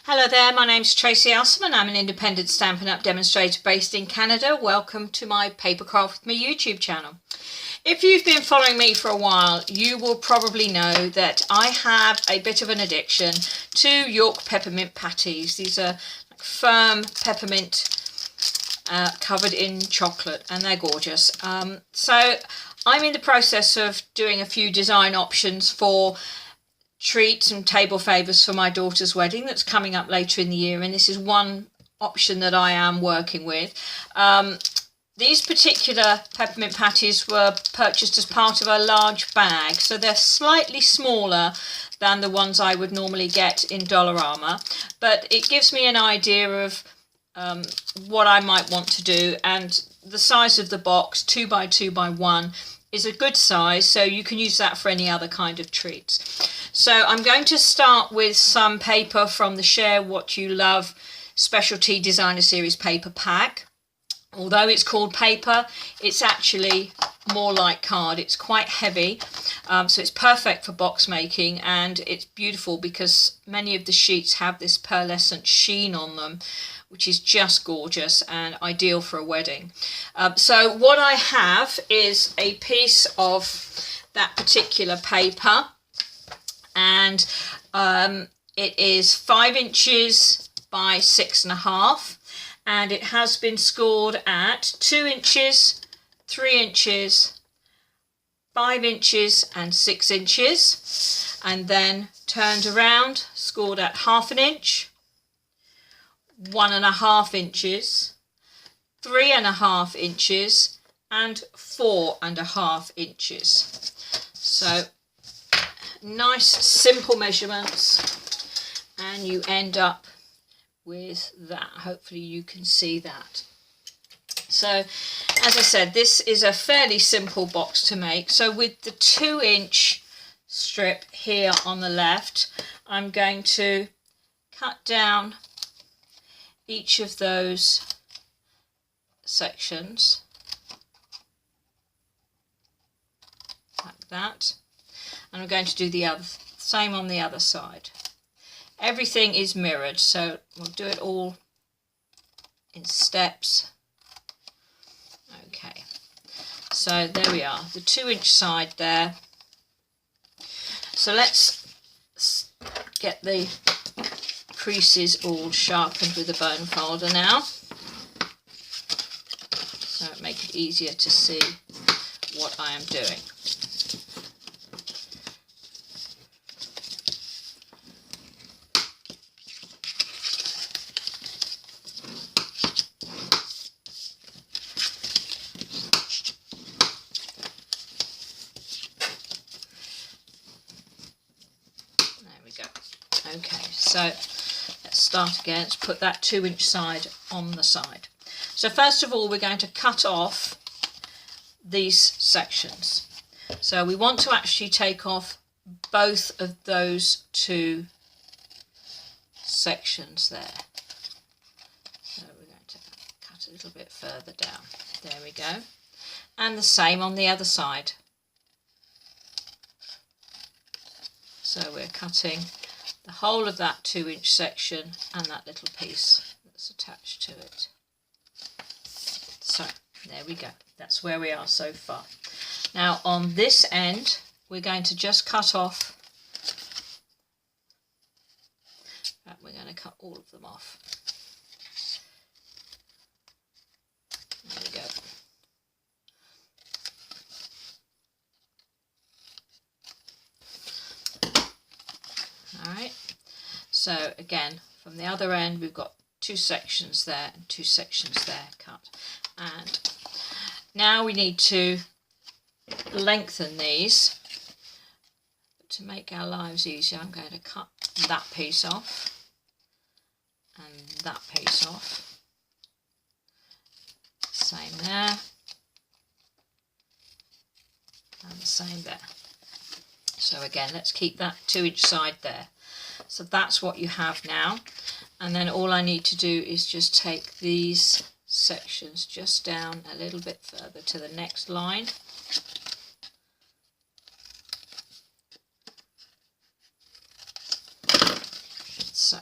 Hello there, my name's Tracy Elsom. I'm an independent Stampin' Up! Demonstrator based in Canada. Welcome to my Papercraft with Me YouTube channel. If you've been following me for a while, you will probably know that I have a bit of an addiction to York peppermint patties. These are firm peppermint covered in chocolate, and they're gorgeous. So I'm in the process of doing a few design options for treats and table favours for my daughter's wedding that's coming up later in the year, and this is one option that I am working with. These particular peppermint patties were purchased as part of a large bag, so they're slightly smaller than the ones I would normally get in Dollarama, but it gives me an idea of what I might want to do, and the size of the box, 2 by 2 by 1, is a good size, so you can use that for any other kind of treats. So I'm going to start with some paper from the Share What You Love Specialty Designer Series paper pack. Although it's called paper, it's actually more like card. It's quite heavy, so it's perfect for box making, and it's beautiful because many of the sheets have this pearlescent sheen on them, which is just gorgeous and ideal for a wedding. So what I have is a piece of that particular paper, and it is 5 inches by 6.5, and it has been scored at 2 inches, 3 inches, 5 inches and 6 inches, and then turned around, scored at 1/2 inch, 1.5 inches, 3.5 inches and 4.5 inches. So nice simple measurements, and you end up with that. Hopefully you can see that. So as I said, this is a fairly simple box to make. So with the 2-inch strip here on the left, I'm going to cut down each of those sections like that, and I'm going to do the same on the other side. Everything is mirrored, so we'll do it all in steps. Okay, so there we are, the 2-inch side there. So let's get the creases all sharpened with a bone folder now, so it makes it easier to see what I am doing. Okay, so let's start again. Let's put that 2-inch side on the side. So first of all, we're going to cut off these sections. So we want to actually take off both of those 2 sections there. So we're going to cut a little bit further down. There we go. And the same on the other side. So we're cutting the whole of that 2-inch section and that little piece that's attached to it. So there we go, that's where we are so far. Now on this end, we're going to just cut off, we're going to cut all of them off. There we go. Alright, so again, from the other end, we've got 2 sections there and 2 sections there cut. And now we need to lengthen these. To make our lives easier, I'm going to cut that piece off and that piece off. Same there. And the same there. So again, let's keep that 2-inch side there. So that's what you have now. And then all I need to do is just take these sections just down a little bit further to the next line. So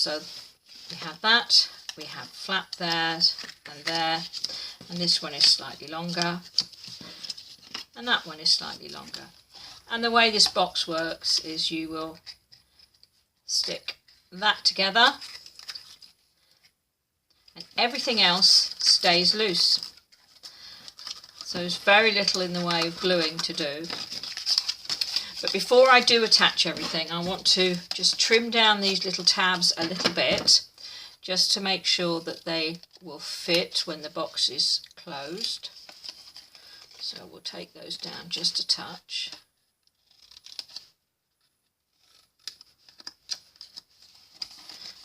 So we have that, we have flap there, and this one is slightly longer, and that one is slightly longer. And the way this box works is you will stick that together and everything else stays loose. So there's very little in the way of gluing to do. But before I do attach everything, I want to just trim down these little tabs a little bit, just to make sure that they will fit when the box is closed. So we'll take those down just a touch.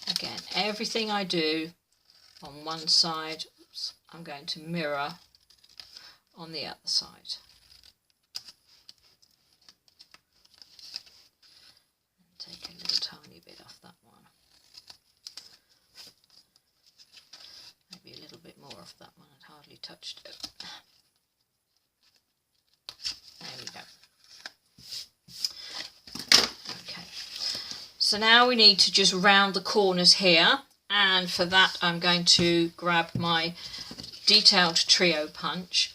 Again, everything I do on one side, I'm going to mirror on the other side. And take a little tiny bit off that one. Maybe a little bit more off that one. I'd hardly touched it. There we go. Okay. So now we need to just round the corners here, and for that I'm going to grab my detailed trio punch,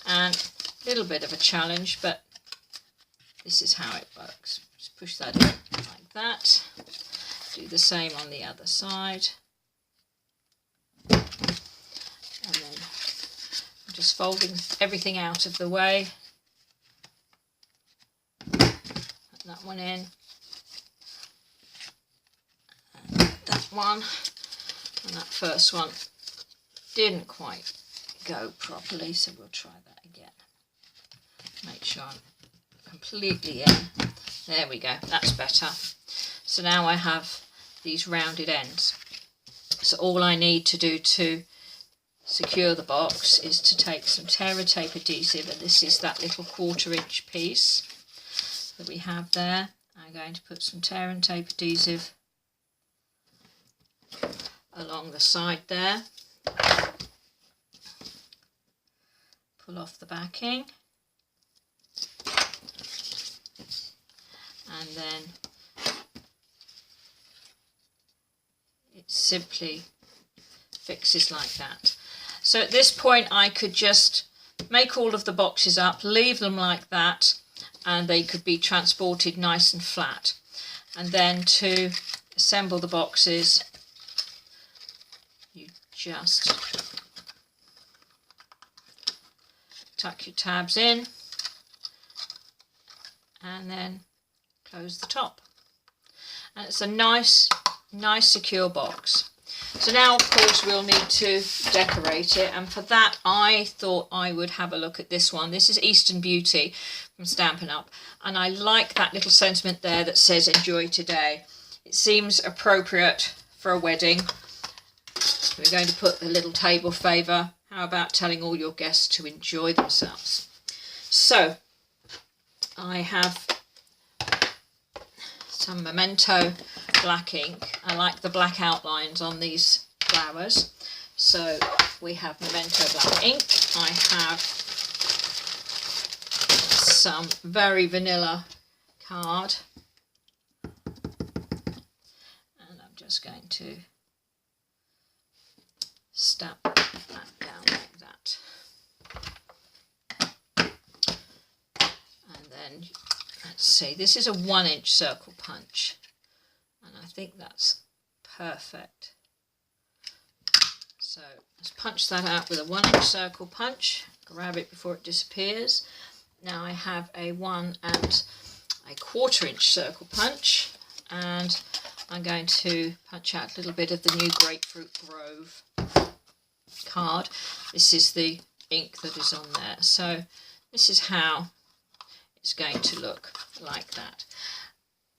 and a little bit of a challenge, but this is how it works. Just push that in like that. Do the same on the other side. And then I'm just folding everything out of the way. Put that one in. And that one. And that first one didn't quite go properly, so we'll try that again. Make sure I'm completely in. There we go, that's better. So now I have these rounded ends. So all I need to do to secure the box is to take some tear and tape adhesive, and this is that little 1/4 inch piece that we have there. I'm going to put some tear and tape adhesive along the side there. Pull off the backing, and then it simply fixes like that. So at this point I could just make all of the boxes up, leave them like that, and they could be transported nice and flat. And then to assemble the boxes, you just tuck your tabs in and then close the top, and it's a nice secure box. So now of course we'll need to decorate it, and for that I thought I would have a look at this one. This is Eastern Beauty from Stampin' Up, and I like that little sentiment there that says enjoy today. It seems appropriate for a wedding. We're going to put a little table favour. How about telling all your guests to enjoy themselves? So I have some Memento black ink. I like the black outlines on these flowers. So we have Memento black ink. I have some very vanilla card. And I'm just going to stamp that down like that. And then, let's see, this is a 1 inch circle punch, and I think that's perfect. So let's punch that out with a 1 inch circle punch, grab it before it disappears. Now I have a 1 1/4 inch circle punch, and I'm going to punch out a little bit of the new Grapefruit Grove card. This is the ink that is on there. So this is how it's going to look, like that.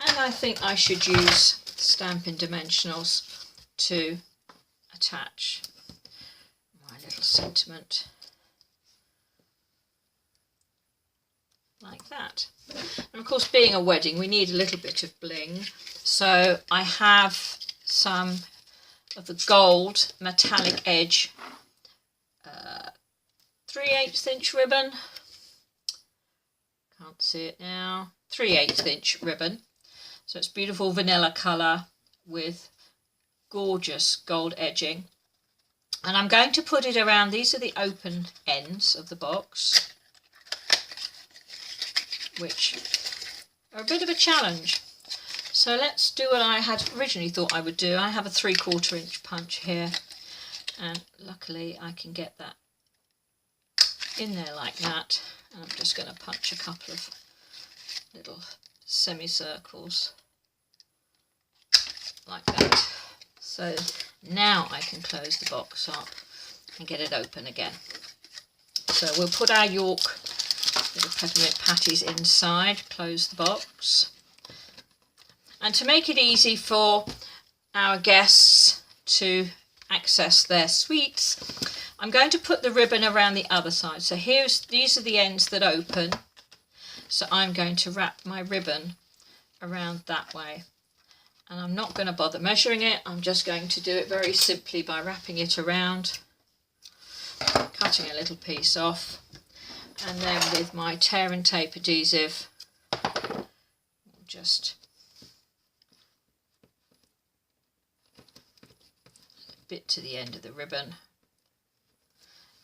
And I think I should use Stampin' Dimensionals to attach my little sentiment like that. And of course, being a wedding, we need a little bit of bling. So I have some of the gold metallic edge 3/8 inch ribbon. Can't see it now. 3/8 inch ribbon. So it's beautiful vanilla colour with gorgeous gold edging. And I'm going to put it around, these are the open ends of the box, which are a bit of a challenge. So let's do what I had originally thought I would do. I have a 3/4 inch punch here, and luckily I can get that in there like that. And I'm just going to punch a couple of little semicircles like that. So now I can close the box up and get it open again. So we'll put our York little peppermint patties inside, close the box. And to make it easy for our guests to access their sweets, I'm going to put the ribbon around the other side. So these are the ends that open. So I'm going to wrap my ribbon around that way. And I'm not going to bother measuring it. I'm just going to do it very simply by wrapping it around, cutting a little piece off, and then with my tear and tape adhesive, just a bit to the end of the ribbon,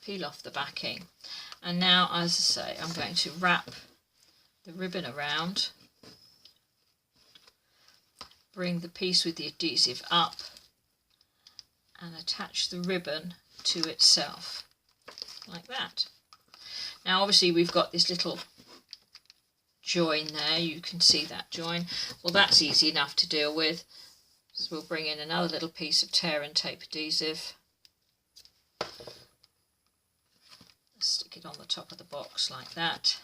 peel off the backing. And now, as I say, I'm going to wrap the ribbon around, bring the piece with the adhesive up, and attach the ribbon to itself like that. Now obviously we've got this little join there, you can see that join. Well, that's easy enough to deal with. So we'll bring in another little piece of tear and tape adhesive, stick it on the top of the box like that,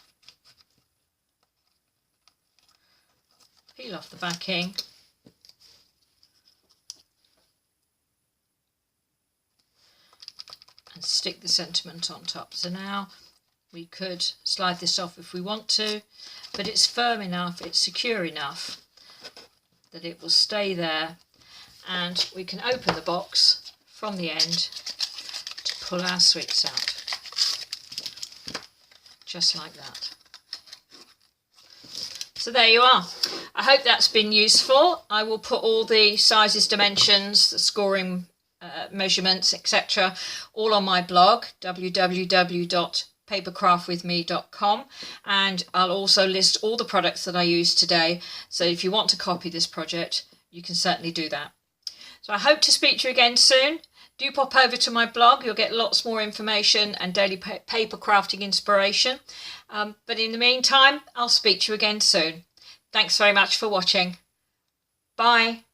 peel off the backing, and stick the sentiment on top. So now we could slide this off if we want to, but it's firm enough, it's secure enough that it will stay there, and we can open the box from the end to pull our sweets out, just like that. So there you are. I hope that's been useful. I will put all the sizes, dimensions, the scoring measurements, etc., all on my blog, www.papercraftwithme.com, and I'll also list all the products that I used today. So if you want to copy this project, you can certainly do that. So I hope to speak to you again soon. Do pop over to my blog, you'll get lots more information and daily paper crafting inspiration. But in the meantime, I'll speak to you again soon. Thanks very much for watching. Bye.